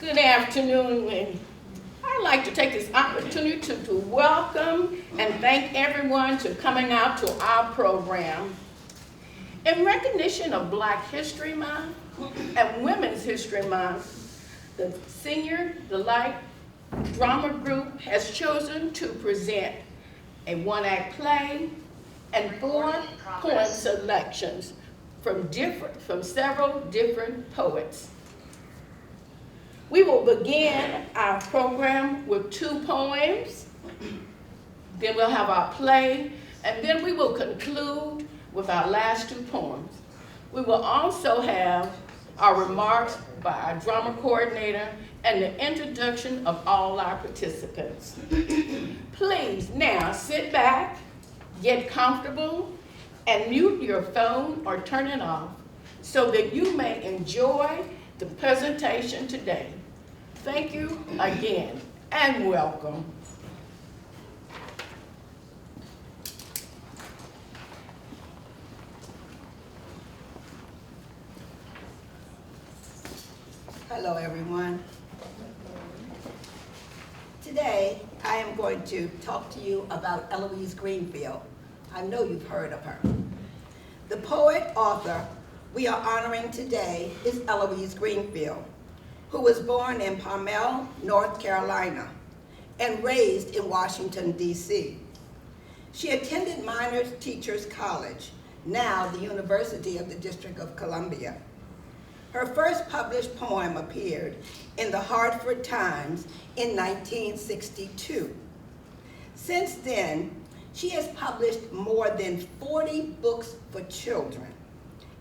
Good afternoon, and I'd like to take this opportunity to welcome and thank everyone for coming out to our program. In recognition of Black History Month and Women's History Month, the Senior Delight Drama Group has chosen to present a one-act play and 4 poem selections from several different poets. We will begin our program with 2 poems, then we'll have our play, and then we will conclude with our last 2 poems. We will also have our remarks by our drama coordinator and the introduction of all our participants. Please now sit back, get comfortable, and mute your phone or turn it off so that you may enjoy the presentation today. Thank you again and welcome. Hello, everyone. Today, I am going to talk to you about Eloise Greenfield. I know you've heard of her. The poet author we are honoring today is Eloise Greenfield, who was born in Palmel, North Carolina, and raised in Washington, D.C. She attended Minor Teachers College, now the University of the District of Columbia. Her first published poem appeared in the Hartford Times in 1962. Since then, she has published more than 40 books for children,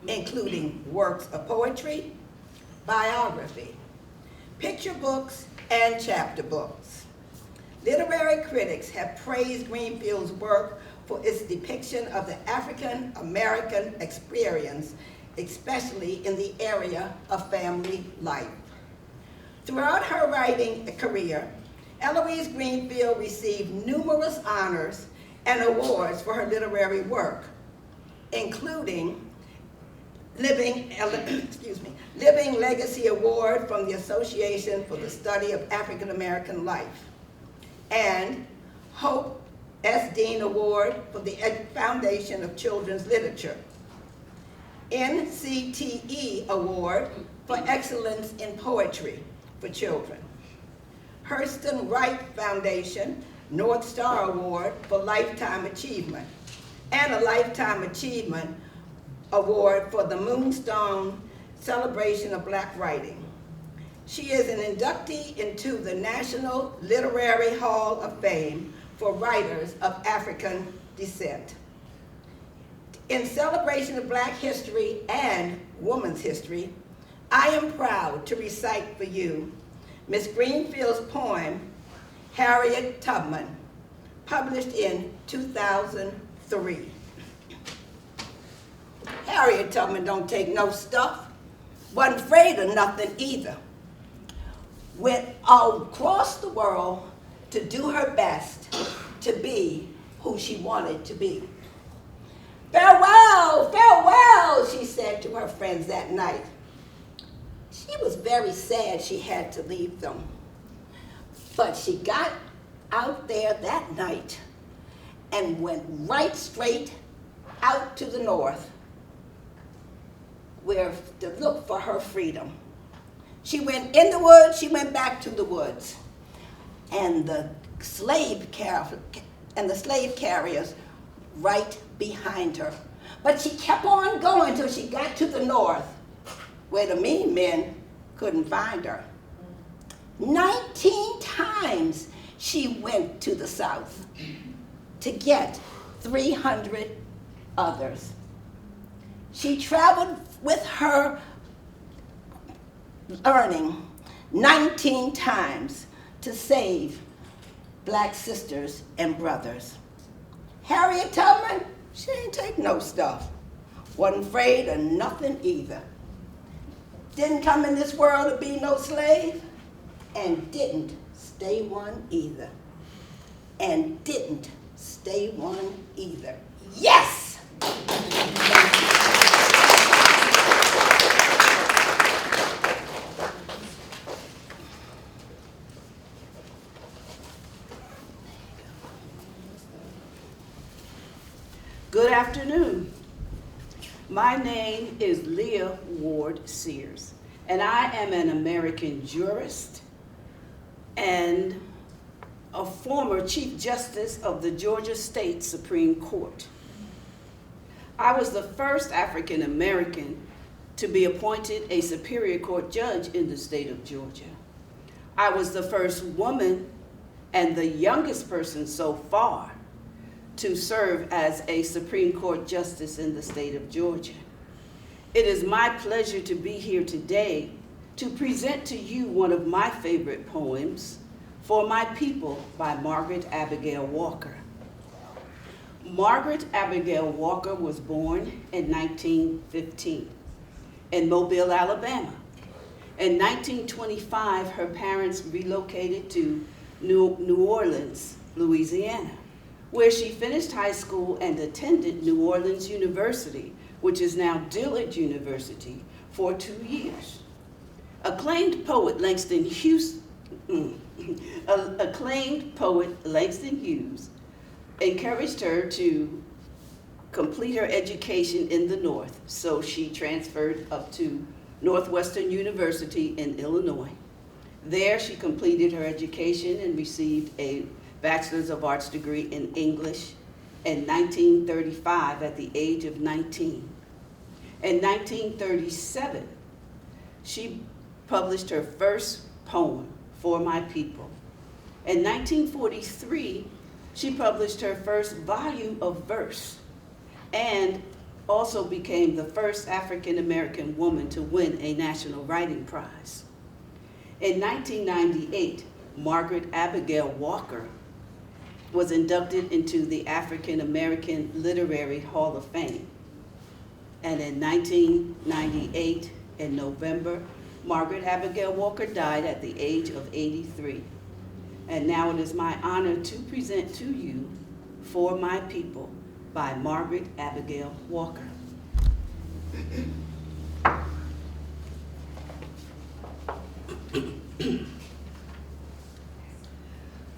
including works of poetry, biography, picture books, and chapter books. Literary critics have praised Greenfield's work for its depiction of the African American experience, especially in the area of family life. Throughout her writing career, Eloise Greenfield received numerous honors and awards for her literary work, including Living Legacy Award from the Association for the Study of African American Life, and Hope S. Dean Award for the Foundation of Children's Literature, NCTE Award for Excellence in Poetry for Children, Hurston Wright Foundation North Star Award for Lifetime Achievement, and a Lifetime Achievement Award for the Moonstone Celebration of Black Writing. She is an inductee into the National Literary Hall of Fame for writers of African descent. In celebration of Black history and women's history, I am proud to recite for you Miss Greenfield's poem, Harriet Tubman, published in 2003. Harriet Tubman don't take no stuff, wasn't afraid of nothing either. Went all across the world to do her best to be who she wanted to be. Farewell, farewell, she said to her friends that night. She was very sad she had to leave them. But she got out there that night and went right straight out to the north, where to look for her freedom. She went in the woods, she went back to the woods. And the slave carriers right behind her. But she kept on going till she got to the north, where the mean men couldn't find her. 19 times she went to the south to get 300 others. She traveled with her learning 19 times to save Black sisters and brothers. Harriet Tubman, she ain't take no stuff. Wasn't afraid of nothing either. Didn't come in this world to be no slave, and didn't stay one either. And didn't stay one either. Yes! Good afternoon. My name is Leah Ward Sears, and I am an American jurist and a former Chief Justice of the Georgia State Supreme Court. I was the first African American to be appointed a Superior Court judge in the state of Georgia. I was the first woman and the youngest person so far to serve as a Supreme Court justice in the state of Georgia. It is my pleasure to be here today to present to you one of my favorite poems, For My People by Margaret Abigail Walker. Margaret Abigail Walker was born in 1915 in Mobile, Alabama. In 1925, her parents relocated to New Orleans, Louisiana, where she finished high school and attended New Orleans University, which is now Dillard University, for 2 years. Acclaimed poet Langston Hughes encouraged her to complete her education in the North, so she transferred up to Northwestern University in Illinois. There she completed her education and received a Bachelor's of Arts degree in English in 1935 at the age of 19. In 1937, she published her first poem, For My People. In 1943, she published her first volume of verse and also became the first African American woman to win a National Writing Prize. In 1998, Margaret Abigail Walker was inducted into the African American Literary Hall of Fame. And in 1998, in November, Margaret Abigail Walker died at the age of 83. And now it is my honor to present to you For My People by Margaret Abigail Walker.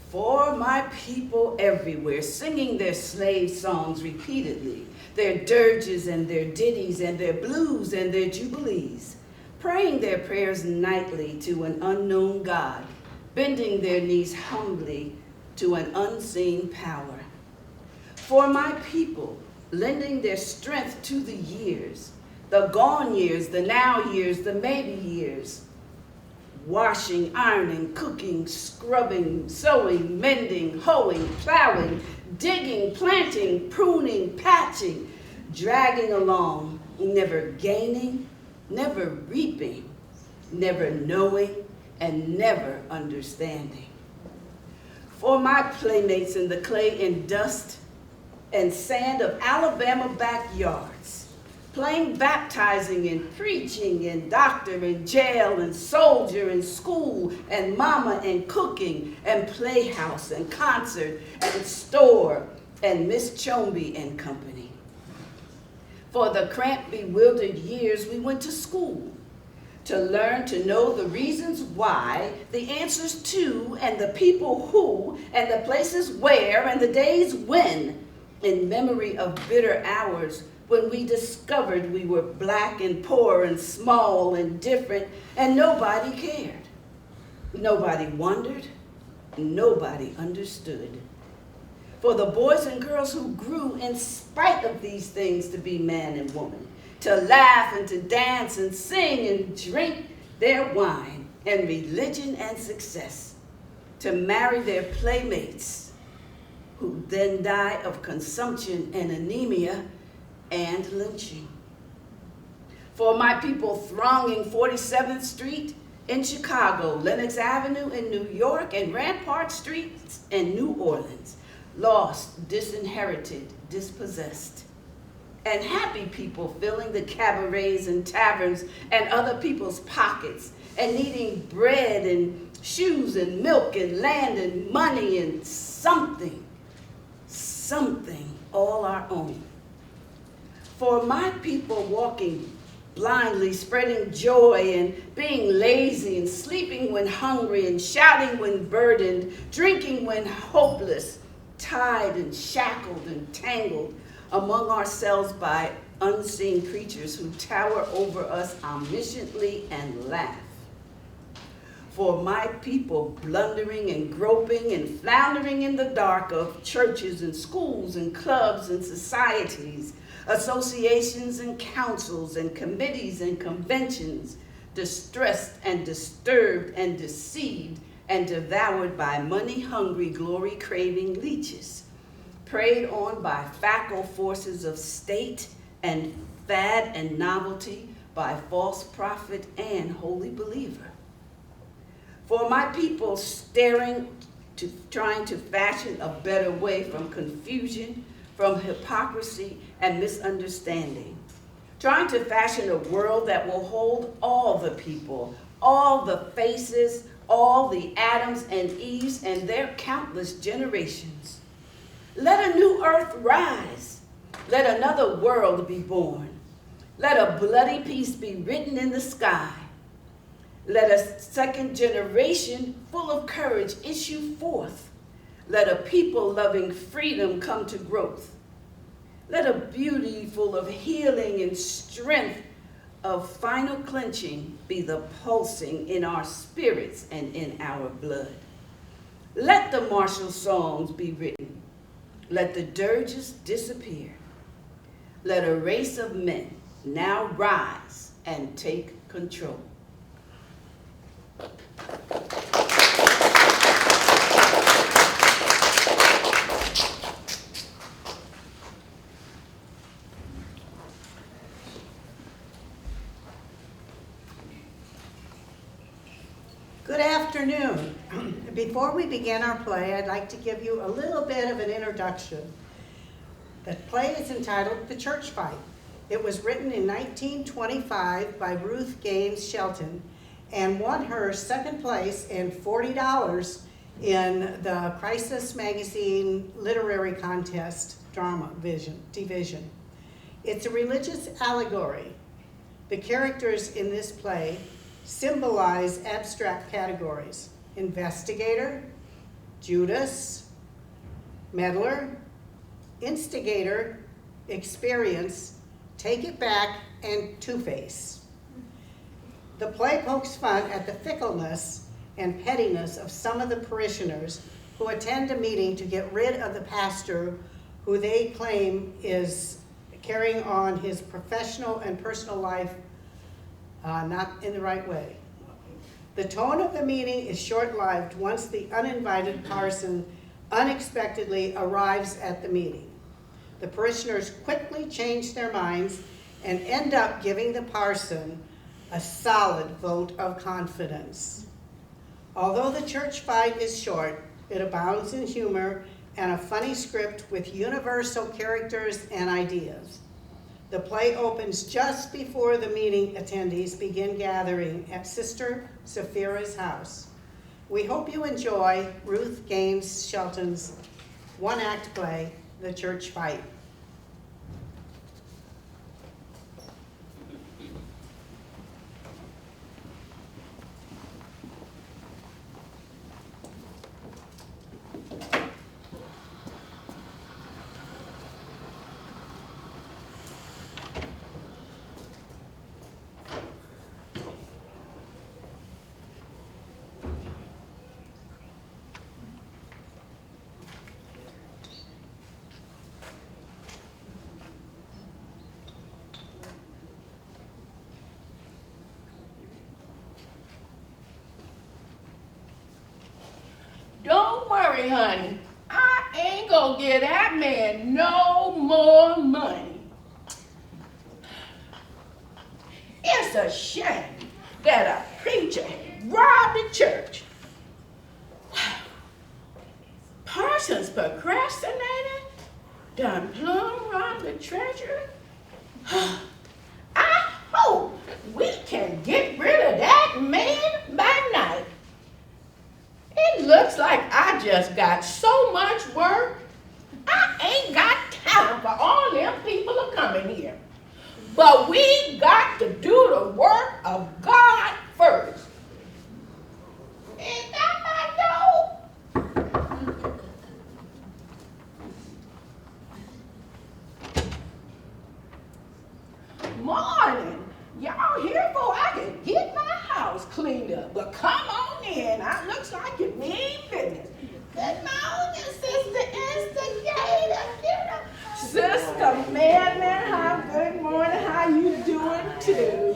For my people everywhere, singing their slave songs repeatedly, their dirges and their ditties and their blues and their jubilees, praying their prayers nightly to an unknown God, bending their knees humbly to an unseen power. For my people, lending their strength to the years, the gone years, the now years, the maybe years, washing, ironing, cooking, scrubbing, sewing, mending, hoeing, plowing, digging, planting, pruning, patching, dragging along, never gaining, never reaping, never knowing, and never understanding. For my playmates in the clay and dust and sand of Alabama backyards, playing, baptizing, and preaching, and doctor, and jail, and soldier, and school, and mama, and cooking, and playhouse, and concert, and store, and Miss Chomby and company. For the cramped, bewildered years we went to school to learn to know the reasons why, the answers to, and the people who, and the places where, and the days when, in memory of bitter hours when we discovered we were black and poor and small and different, and nobody cared. Nobody wondered, nobody understood. For the boys and girls who grew in spite of these things to be man and woman, to laugh and to dance and sing and drink their wine and religion and success, to marry their playmates who then die of consumption and anemia and lynching. For my people thronging 47th Street in Chicago, Lenox Avenue in New York, and Rampart Street in New Orleans, lost, disinherited, dispossessed, and happy people filling the cabarets and taverns and other people's pockets and needing bread and shoes and milk and land and money and something all our own. For my people walking blindly, spreading joy and being lazy and sleeping when hungry and shouting when burdened, drinking when hopeless, tied and shackled and tangled, among ourselves by unseen creatures who tower over us omnisciently and laugh. For my people blundering and groping and floundering in the dark of churches and schools and clubs and societies, associations and councils and committees and conventions, distressed and disturbed and deceived and devoured by money-hungry, glory-craving leeches, preyed on by facile forces of state and fad and novelty, by false prophet and holy believer. For my people trying to fashion a better way from confusion, from hypocrisy and misunderstanding, trying to fashion a world that will hold all the people, all the faces, all the Adams and Eves and their countless generations. Let a new earth rise. Let another world be born. Let a bloody peace be written in the sky. Let a second generation full of courage issue forth. Let a people loving freedom come to growth. Let a beauty full of healing and strength of final clenching be the pulsing in our spirits and in our blood. Let the martial songs be written. Let the dirges disappear. Let a race of men now rise and take control. Good afternoon. Before we begin our play, I'd like to give you a little bit of an introduction. The play is entitled The Church Fight. It was written in 1925 by Ruth Gaines Shelton and won her second place and $40 in the Crisis Magazine Literary Contest Drama Division. It's a religious allegory. The characters in this play symbolize abstract categories: investigator, Judas, meddler, instigator, experience, take it back, and two-face. The play pokes fun at the fickleness and pettiness of some of the parishioners who attend a meeting to get rid of the pastor who they claim is carrying on his professional and personal life not in the right way. The tone of the meeting is short-lived once the uninvited parson unexpectedly arrives at the meeting. The parishioners quickly change their minds and end up giving the parson a solid vote of confidence. Although the church fight is short, it abounds in humor and a funny script with universal characters and ideas. The play opens just before the meeting attendees begin gathering at Sister Sapphira's house. We hope you enjoy Ruth Gaines Shelton's one-act play, The Church Fight. Don't worry, honey. I ain't gonna give that man no more money. It's a shame that a preacher robbed the church. Parsons procrastinated, done plumb robbed the treasury. I hope we can get rid of that man by night. It looks like I just got so much work, I ain't got time for all them people are coming here. But we got to do the work of God first. Is that my dough? morning. Y'all here before I can get my house cleaned up. But come on in. It looks like you mean business. Good morning, Sister Instigator. Sister Madeline, good morning. How you doing too?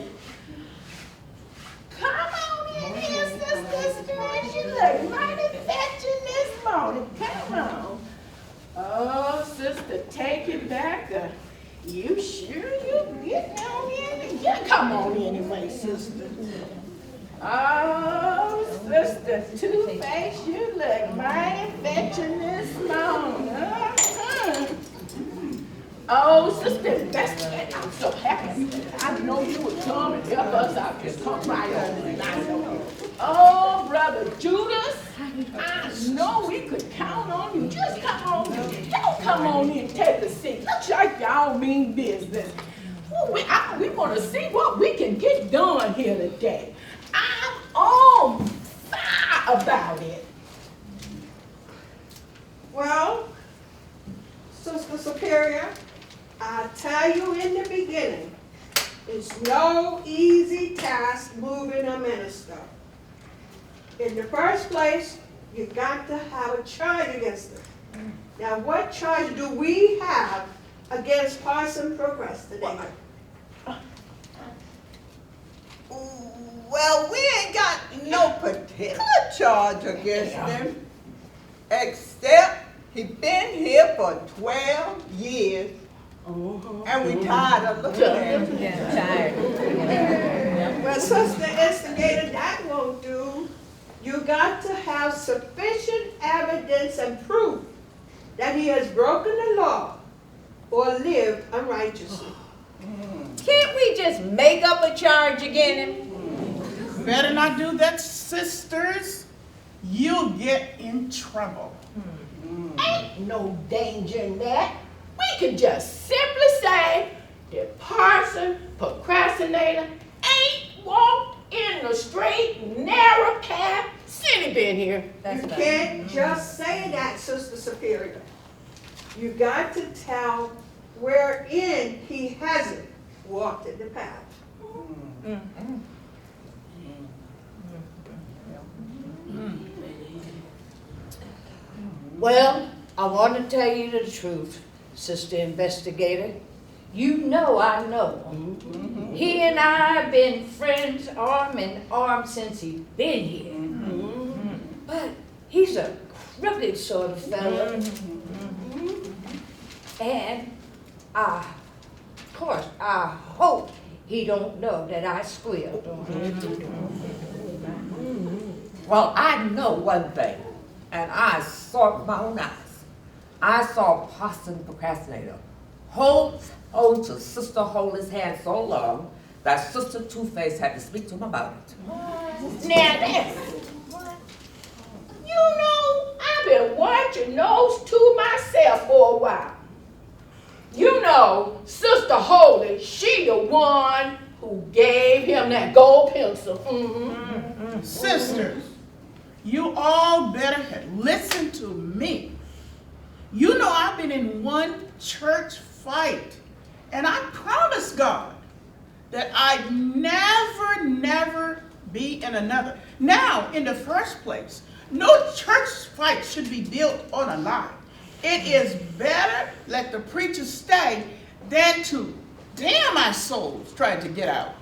Come on in here, Sister Spirit. You look mighty fetching this morning. Come on. Oh, Sister, take it back. You sure you getting on in? Yeah, come on anyway, Sister. Oh, Sister Two-Face, you look mighty fetching this morning. Oh, Sister Investigator, I'm so happy. I know you would come and help us out. Just come right on in. I know. Oh, Brother Judas, I know we could count on you. Just come on in. Y'all come on in and take a seat. Looks like y'all mean business. Well, we want to see what we can get done here today. I'm on fire about it. Well, Sister Superior, I tell you in the beginning, it's no easy task moving a minister. In the first place, you got to have a charge against them. Now, what charge do we have against Parson Procrastinator? Well, we ain't got no particular charge against him, except he been here for 12 years, and we tired of looking at him. Well, Sister Instigator, that won't do. You got to have sufficient evidence and proof that he has broken the law or lived unrighteously. Can't we just make up a charge against him? Better not do that, sisters. You'll get in trouble. Ain't no danger in that. We can just simply say that Parson Procrastinator ain't walked in the straight, narrow path since he been here. You can't just say that, Sister Superior. You got to tell wherein he hasn't walked in the path. Well, I want to tell you the truth, Sister Investigator. You know I know him. He and I have been friends arm in arm since he's been here. But he's a crooked sort of fellow. And of course, I hope he don't know that I squealed on him. Well, I know one thing, and I saw it with my own eyes. I saw Parson Procrastinator hold to Sister Holy's hand so long that Sister Two-Face had to speak to him about it. Now that's, you know, I've been watching those two myself for a while. You know, Sister Holy, she the one who gave him that gold pencil. Sisters, you all better have listened to me. You know I've been in one church fight, and I promised God that I'd never be in another. Now, in the first place, no church fight should be built on a lie. It is better let the preacher stay than to damn our souls trying to get out.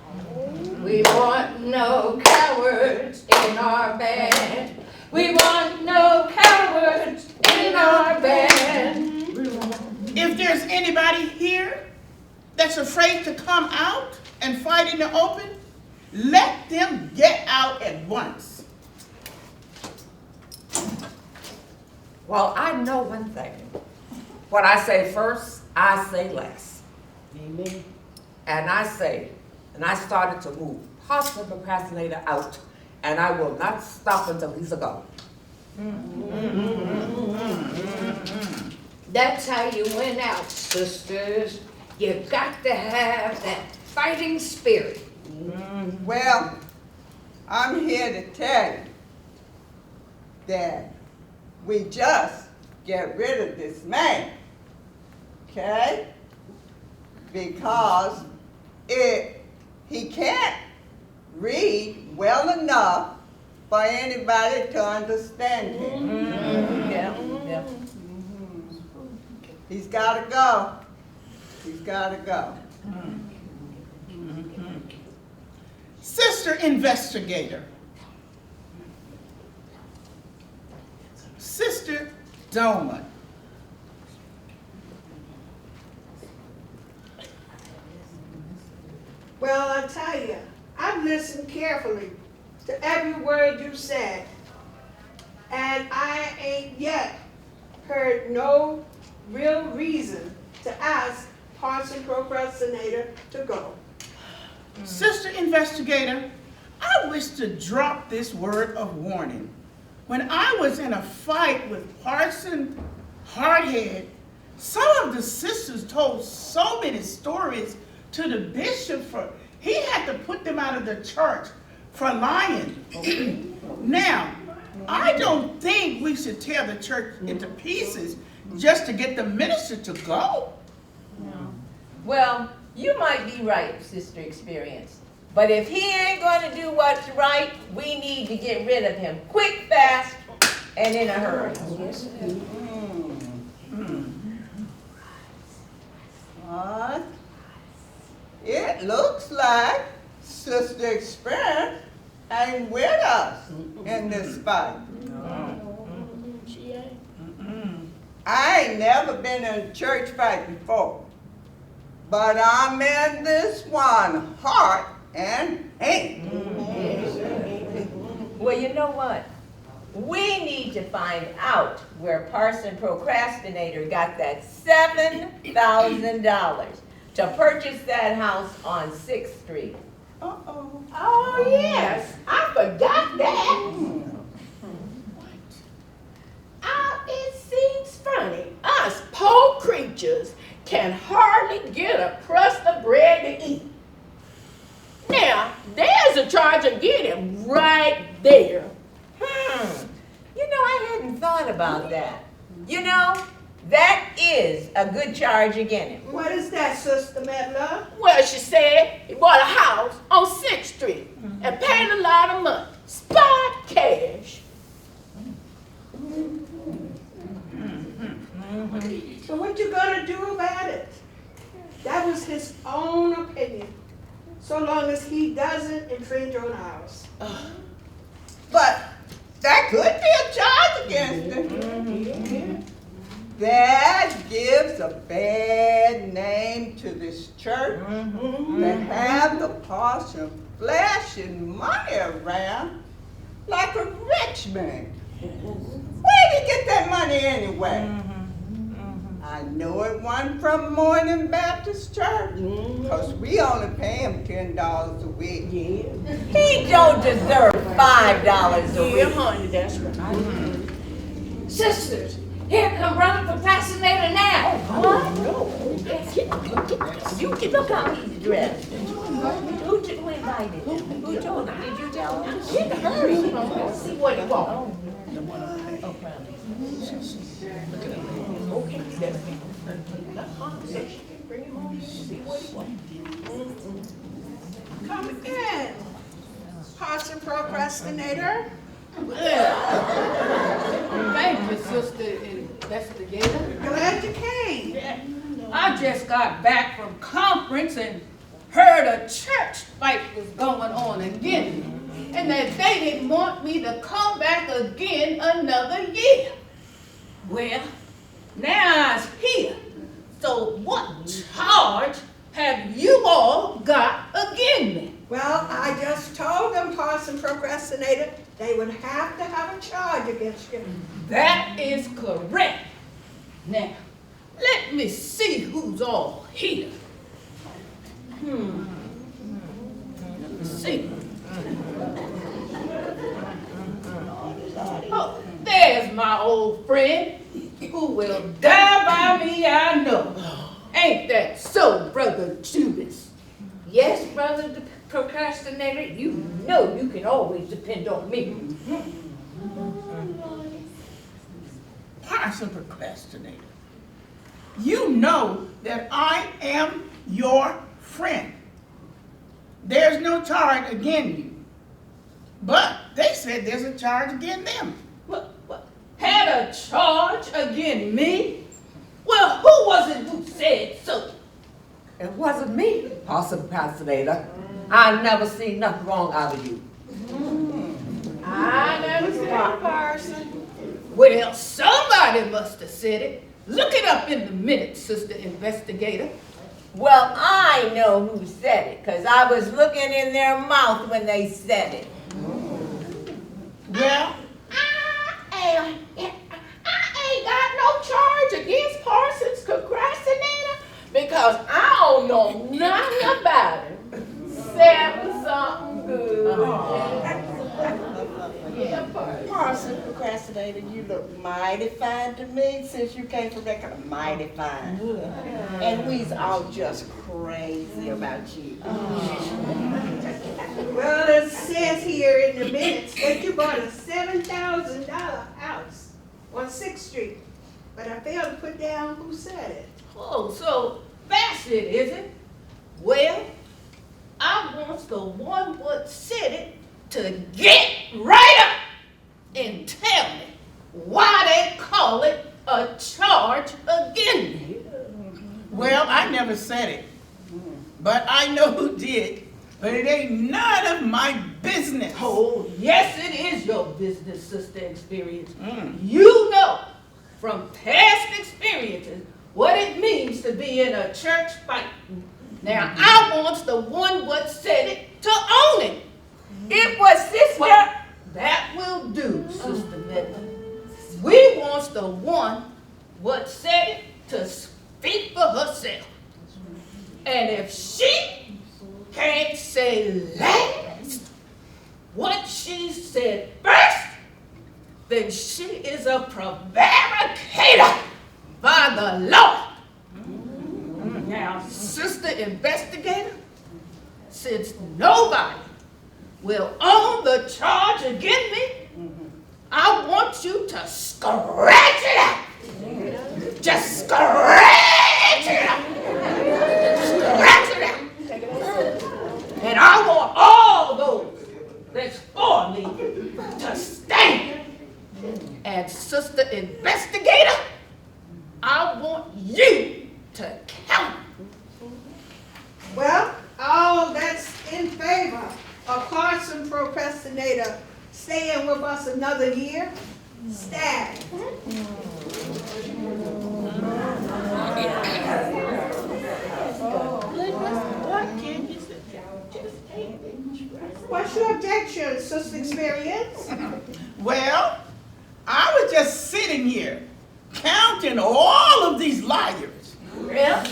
We want no cowards in our band. We want no cowards in our band. If there's anybody here that's afraid to come out and fight in the open, let them get out at once. Well, I know one thing. What I say first, I say last. Amen. And I say, and I started to move Parson Procrastinator out, and I will not stop until he's a gone. That's how you win out, sisters. You got to have that fighting spirit. Well, I'm here to tell you that we just get rid of this man, okay? Because He can't read well enough for anybody to understand him. Yeah. He's got to go. He's got to go. Sister Investigator. Sister Tubman. Well, I tell you, I've listened carefully to every word you said, and I ain't yet heard no real reason to ask Parson Procrastinator to go. Sister Investigator, I wish to drop this word of warning. When I was in a fight with Parson Hardhead, some of the sisters told so many stories to the bishop for he had to put them out of the church for lying. Now, I don't think we should tear the church into pieces just to get the minister to go. Well, you might be right, Sister Experience. But if he ain't going to do what's right, we need to get rid of him quick, fast, and in a hurry. What? It looks like Sister Experience ain't with us in this fight. I ain't never been in a church fight before, but I'm in this one heart and hand. Well, you know what? We need to find out where Parson Procrastinator got that $7,000 to purchase that house on 6th Street. Uh-oh. Oh, yes, I forgot that. It seems funny. Us poor creatures can hardly get a crust of bread to eat. Now, there's a charge against him right there. You know, I hadn't thought about that. You know, that is a good charge against him. What is that, Sister Medla? Well, she said he bought a house on 6th Street and paid a lot of money. Spot cash. So what you gonna do about it? That was his own opinion, so long as he doesn't infringe on ours. But that could be a charge against him. That gives a bad name to this church that have the parson flashing money around like a rich man. Where'd he get that money anyway? I know it wasn't from Morning Baptist Church, because we only pay him $10 a week. He don't deserve $5 a week. Yeah, honey, that's right. Sisters, here come Brother Procrastinator now. What? You get look how he's dressed. Who invited him? Who told him? Did you tell him? Hurry, let's see what he wants. Okay, let's bring him on, see what he wants. Come in, Parson Procrastinator. Thank you, Sister Investigator. Glad you came. I just got back from conference and heard a church fight was going on again, and that they didn't want me to come back again another year. Well, now I'm here. So what charge have you all got against me? Well, I just told them, Parson Procrastinator, they would have to have a charge against you. That is correct. Now, let me see who's all here. Let's see. Oh, there's my old friend who will die by me, I know. Ain't that so, Brother Judas? Yes, Brother Procrastinator, you know you can always depend on me. Parson Procrastinator, you know that I am your friend. there's no charge against you. But they said there's a charge against them. What? Had a charge against me? Well, who was it who said so? It wasn't me, Parson Procrastinator. I never seen nothing wrong out of you. I never said a person. Well, somebody must have said it. Look it up in the minutes, Sister Investigator. Well, I know who said it, because I was looking in their mouth when they said it. Well, I ain't got no charge against Parsons Procrastinator because I don't know nothing about him. Except something good. Yeah, Parson Procrastinator, you look mighty fine to me since you came from that kind of mighty fine. And we's all just crazy about you. Well, it says here in the minutes that you bought a $7,000 house on 6th Street. But I failed to put down who said it. Oh, so that's it, is it? Well, I want the one what said it to get right up and tell me why they call it a charge against me. well, I never said it. But I know who did. But it ain't none of my business. Oh, yes, it is your business, Sister Experience. You know from past experiences what it means to be in a church fight. Now, I want the one what said it to own it. It was Sister. Well, that will do, Sister Medlin. We want the one what said it to speak for herself. And if she can't say last what she said first, then she is a prevaricator by the law. Now, Sister Investigator, since nobody will own the charge against me, I want you to scratch it out. Just scratch it out. Scratch it out. And I want all those that's for me to stand. And Sister Investigator, I want you to count. Well, all that's in favor of Parson Procrastinator staying with us another year, stand. What's your objection, Sister Experience? Well, I was just sitting here counting all of these liars. Well,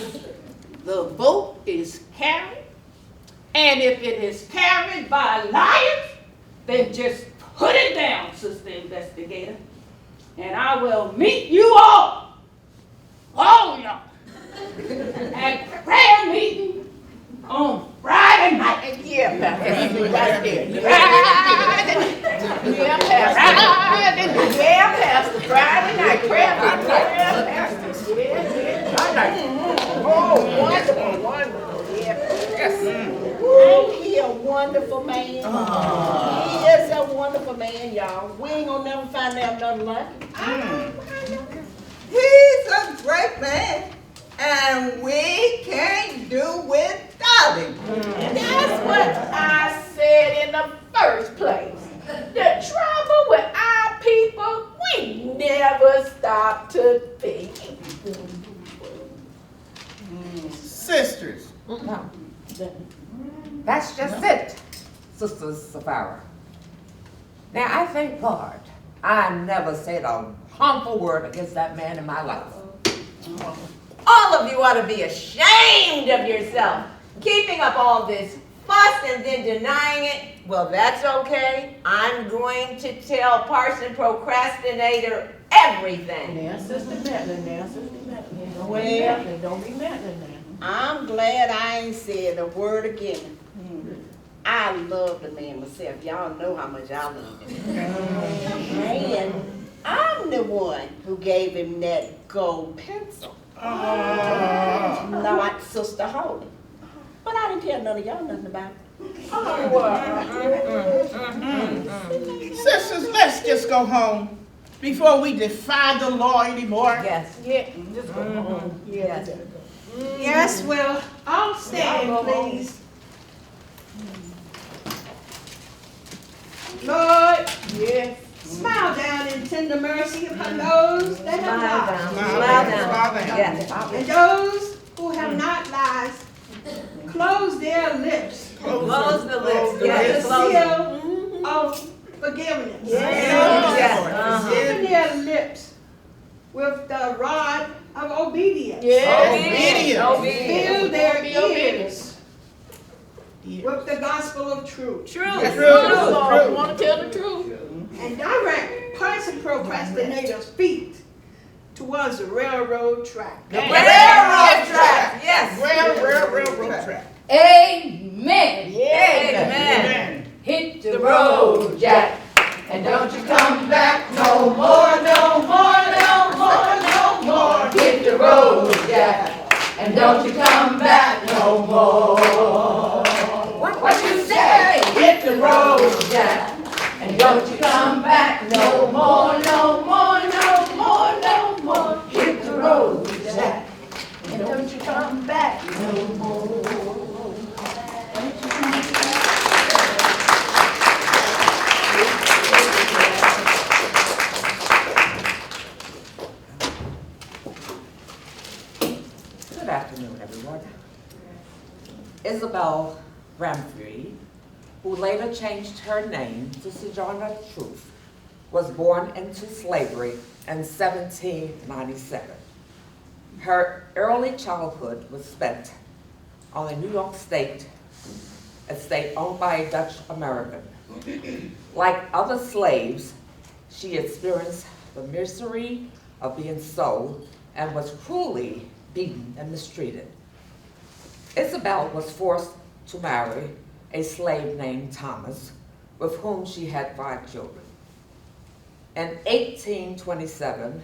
the vote is carried. And if it is carried by liars, then just put it down, Sister Investigator. And I will meet you all y'all, at prayer meeting on Friday night. Yeah, Pastor. Right there. Yeah, Pastor. Yeah, Pastor. Friday night. Prayer meeting. Yeah, Pastor. Yeah. I like it. Oh, wonderful, wonderful. Yeah. Ain't he a wonderful man? He is a wonderful man, y'all. We ain't gonna never find out nothing like him. He's a great man, and we can't do without him. And that's what I said in the first place. The trouble with our people, we never stop to think. Sisters, No. That's just it, Sister Sapphira. Now, I thank God I never said a harmful word against that man in my life. All of you ought to be ashamed of yourself. Keeping up all this fuss and then denying it, well, that's okay. I'm going to tell Parson Procrastinator everything. Now, Sister Madeline, now, Sister Madeline. Don't be Madeline now. I'm glad I ain't said a word again. I love the man myself. Y'all know how much I love him. And I'm the one who gave him that gold pencil. Not Sister Holly. But I didn't tell none of y'all nothing about it. Sisters, let's just go home before we defy the law anymore. Yes. Yeah, just go home. Yes. Yes, well, all stand, please. Lord, Yes. smile down in tender mercy upon those that have Smile lies. down. Smile Smile down. down. Smile Yes. And those who have not lies, close their lips. Close the lips. With Yes. the Close them. seal of forgiveness. Yes. Open their lips with the rod of obedience. Yes. Obedience. Obedience. Fill their Be obedient. ears with the gospel of truth. Truth. Yes. Lord, we want to tell the truth. And direct person procrastinators' feet towards the railroad track. Railroad track. Yes. Railroad track. Amen. Amen. Amen. Hit the road, Jack, and don't you come back no more, no more, no more, no more. Hit the road, Jack, and don't you come back no more. What you say? Hit the road, Jack, and don't you come back no more, no more, no more, no more. Hit the road, Jack, and don't you come back no more. Good afternoon, everyone. Isabel Ramfrey, who later changed her name to Sojourner Truth, was born into slavery in 1797. Her early childhood was spent on a New York State estate owned by a Dutch American. Like other slaves, she experienced the misery of being sold and was cruelly beaten and mistreated. Isabel was forced to marry a slave named Thomas, with whom she had 5 children. In 1827,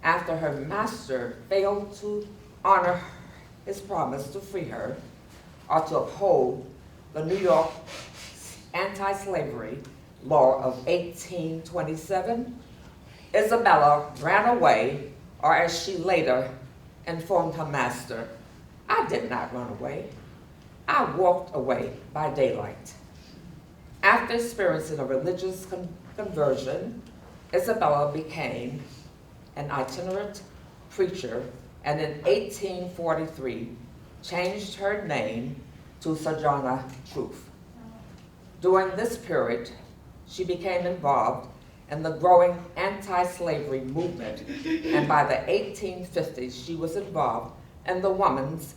after her master failed to honor his promise to free her or to uphold the New York anti-slavery law of 1827, Isabella ran away, or as she later informed her master, "I did not run away. I walked away by daylight." After experiencing a religious conversion, Isabella became an itinerant preacher, and in 1843 changed her name to Sojourner Truth. During this period, she became involved in the growing anti-slavery movement, and by the 1850s, she was involved in the women's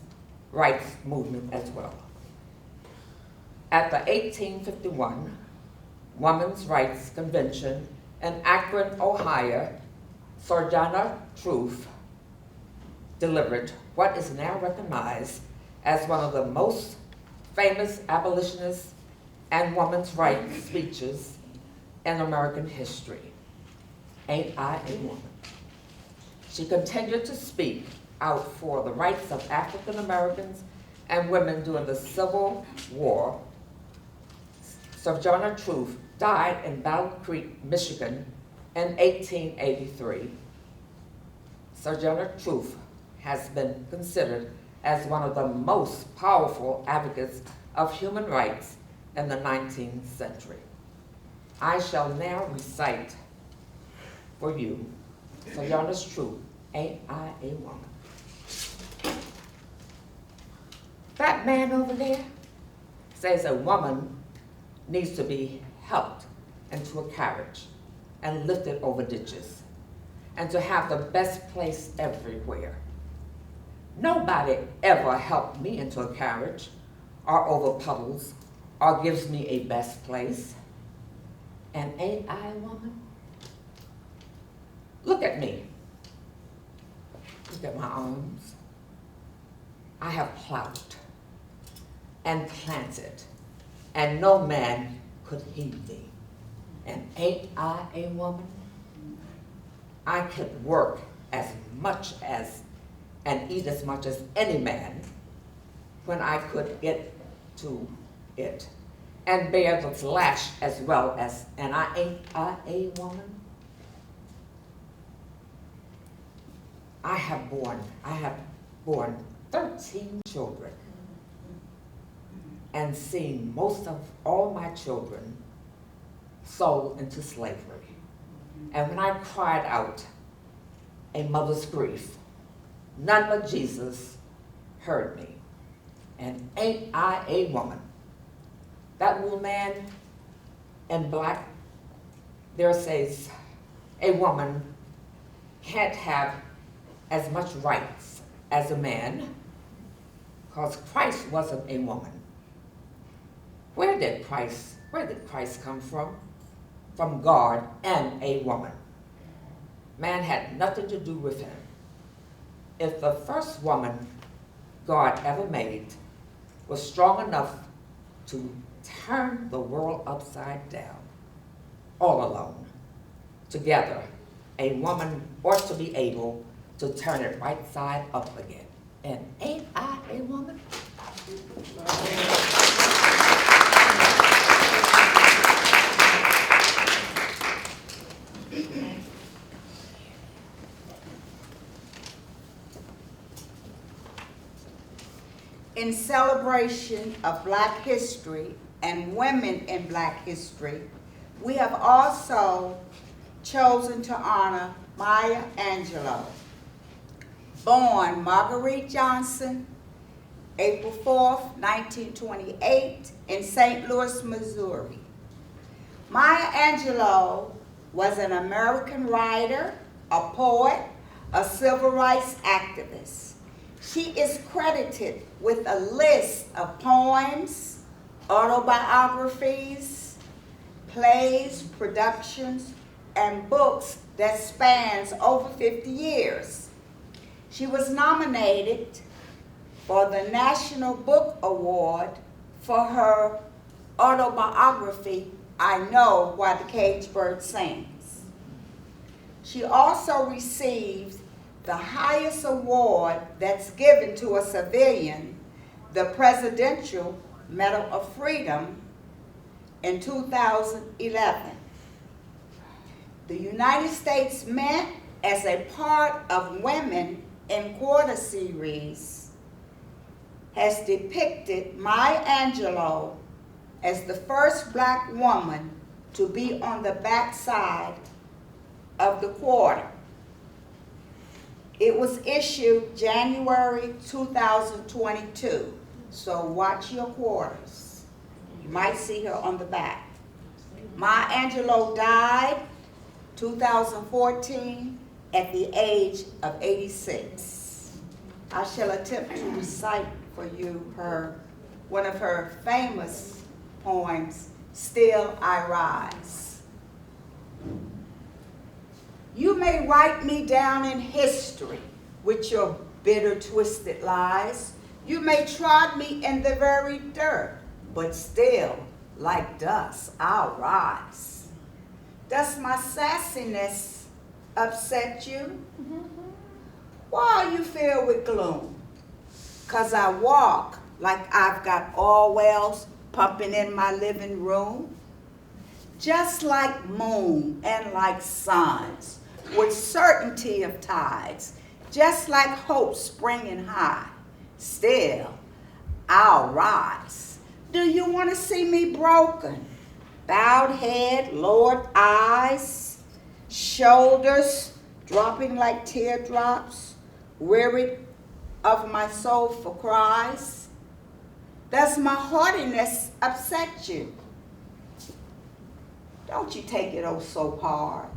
rights movement as well. At the 1851 Women's Rights Convention in Akron, Ohio, Sojourner Truth delivered what is now recognized as one of the most famous abolitionist and women's rights speeches in American history. Ain't I a woman? She continued to speak out for the rights of African Americans and women during the Civil War. Sojourner Truth died in Battle Creek, Michigan in 1883. Sojourner Truth has been considered as one of the most powerful advocates of human rights in the 19th century. I shall now recite for you Sojourner Truth, Ain't I a Woman? That man over there says a woman needs to be helped into a carriage and lifted over ditches and to have the best place everywhere. Nobody ever helped me into a carriage or over puddles or gives me a best place. And ain't I a woman? Look at me. Look at my arms. I have plowed and planted, and no man could heed me. And ain't I a woman? I could work as much as and eat as much as any man when I could get to it and bear the flash as well as, and ain't I a woman? I have borne 13 children and seen most of all my children sold into slavery. And when I cried out a mother's grief, none but Jesus heard me. And ain't I a woman? That woman in black there says a woman can't have as much rights as a man because Christ wasn't a woman. Where did Christ come from? From God and a woman. Man had nothing to do with him. If the first woman God ever made was strong enough to turn the world upside down, all alone, together, a woman ought to be able to turn it right side up again. And ain't I a woman? In celebration of Black history and women in Black history, we have also chosen to honor Maya Angelou. Born Marguerite Johnson, April 4th, 1928, in St. Louis, Missouri. Maya Angelou was an American writer, a poet, a civil rights activist. She is credited with a list of poems, autobiographies, plays, productions, and books that spans over 50 years. She was nominated for the National Book Award for her autobiography, I Know Why the Caged Bird Sings. She also received the highest award that's given to a civilian, the Presidential Medal of Freedom, in 2011. The United States Mint, as a part of Women in Quarter series, has depicted Maya Angelou as the first Black woman to be on the backside of the quarter. It was issued January 2022, so watch your quarters. You might see her on the back. Maya Angelou died 2014 at the age of 86. I shall attempt to recite for you one of her famous poems, Still I Rise. You may write me down in history with your bitter, twisted lies. You may trod me in the very dirt, but still, like dust, I'll rise. Does my sassiness upset you? Why are you filled with gloom? 'Cause I walk like I've got oil wells pumping in my living room. Just like moon and like suns, with certainty of tides, just like hope springing high, still I'll rise. Do you want to see me broken? Bowed head, lowered eyes, shoulders dropping like teardrops, wearied of my soul for cries? Does my haughtiness upset you? Don't you take it oh so hard,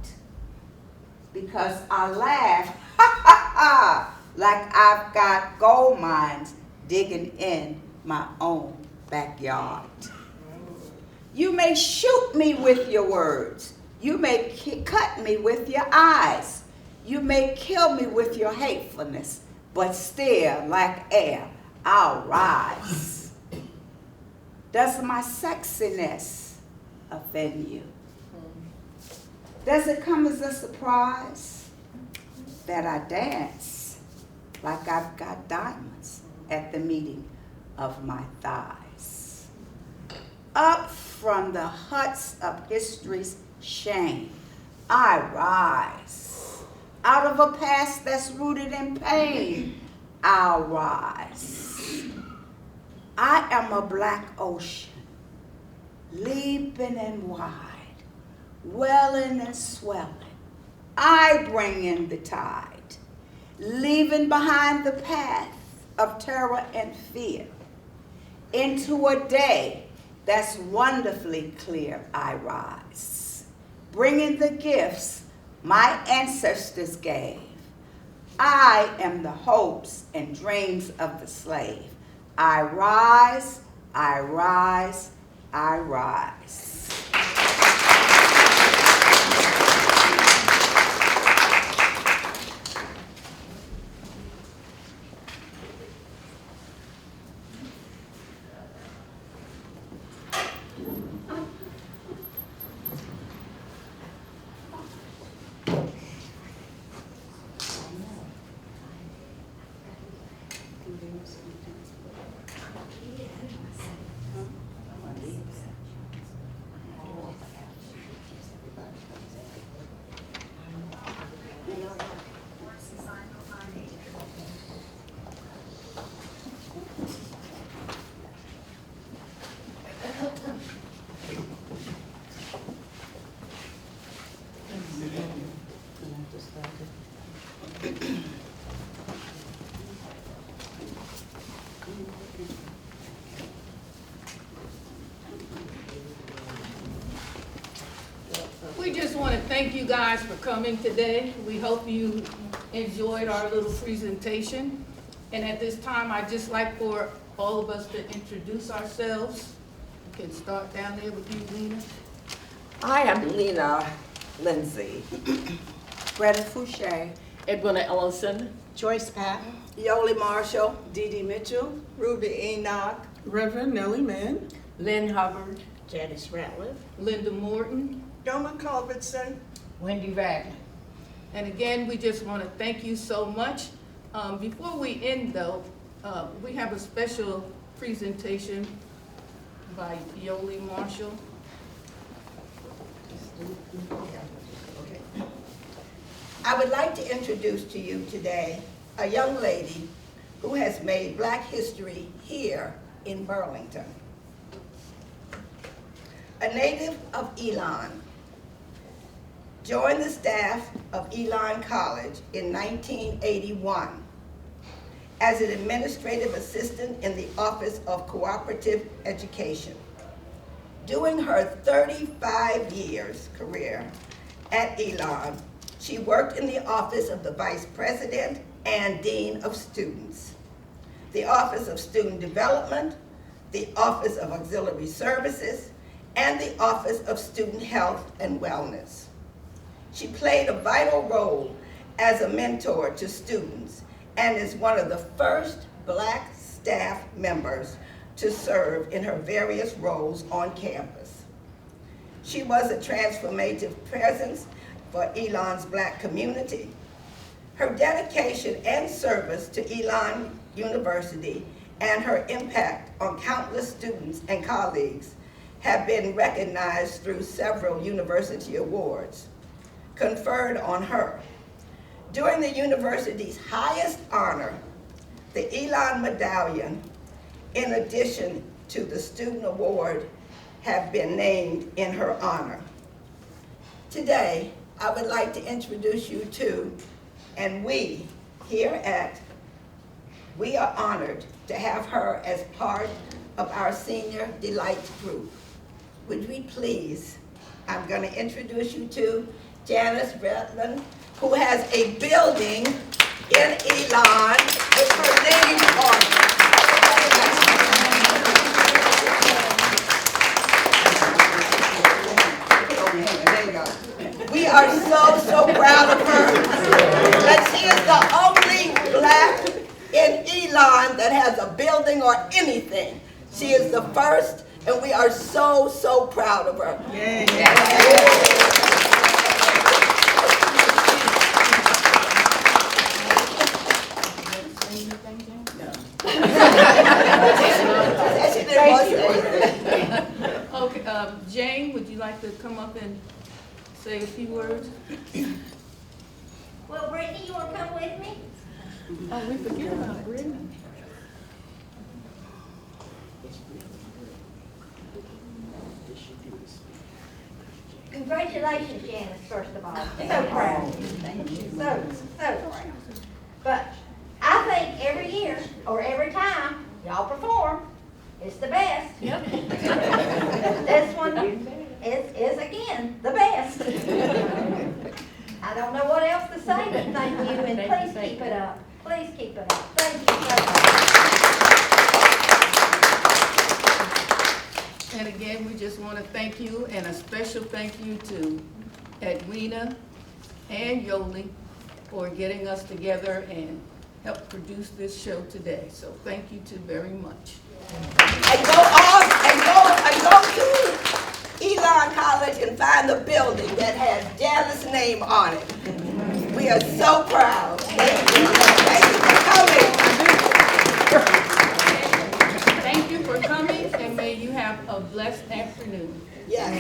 because I laugh, ha ha ha, like I've got gold mines digging in my own backyard. You may shoot me with your words. You may cut me with your eyes. You may kill me with your hatefulness, but still, like air, I'll rise. Does my sexiness offend you? Does it come as a surprise that I dance like I've got diamonds at the meeting of my thighs? Up from the huts of history's shame, I rise. Out of a past that's rooted in pain, I'll rise. I am a black ocean, leaping and wide, welling and swelling. I bring in the tide, leaving behind the path of terror and fear. Into a day that's wonderfully clear, I rise, bringing the gifts my ancestors gave. I am the hopes and dreams of the slave. I rise, I rise, I rise. We just want to thank you guys for coming today. We hope you enjoyed our little presentation. And at this time, I'd just like for all of us to introduce ourselves. We can start down there with you, Lena. I am Lena Lindsay. Greta Fouché, Edwina Ellison. Joyce Patton. Yoli Marshall. Dee Dee Mitchell. Ruby Enoch. Reverend Nellie Mann. Lynn Hubbard, Janice Bratlin, Linda Morton. Doma Culbertson. Wendy Ragland. And again, we just want to thank you so much. Before we end though, we have a special presentation by Yoli Marshall. I would like to introduce to you today a young lady who has made Black history here in Burlington. A native of Elon, joined the staff of Elon College in 1981 as an administrative assistant in the Office of Cooperative Education. During her 35 years career at Elon, she worked in the Office of the Vice President and Dean of Students, the Office of Student Development, the Office of Auxiliary Services, and the Office of Student Health and Wellness. She played a vital role as a mentor to students and is one of the first Black staff members to serve in her various roles on campus. She was a transformative presence for Elon's Black community. Her dedication and service to Elon University and her impact on countless students and colleagues have been recognized through several university awards conferred on her. During the university's highest honor, the Elon Medallion, in addition to the Student Award, have been named in her honor. Today, I would like to introduce you to, and we here at, we are honored to have her as part of our Senior Delight group. Would we please, I'm going to introduce you to Janice Bratlin, who has a building in Elon with her name on it. We are so proud of her that she is the only Black in Elon that has a building or anything. She is the first, and we are so proud of her. She didn't want to. Jane, would you like to come up and say a few words? Well, Brittany, you want to come with me? Oh, we forget about Brittany. Congratulations, Janice, first of all. So proud. So proud. But I think every year, or every time, y'all perform, it's the best. Yep. This one is again, the best. I don't know what else to say, but thank you, and please keep it up. Please keep it up. Thank you so much. And again, we just want to thank you, and a special thank you to Edwina and Yoli for getting us together and help produce this show today. So thank you two very much. And go to Elon College and find the building that has Janice's name on it. We are so proud. Thank you. Thank you for coming. Thank you for coming, and may you have a blessed afternoon. Yes.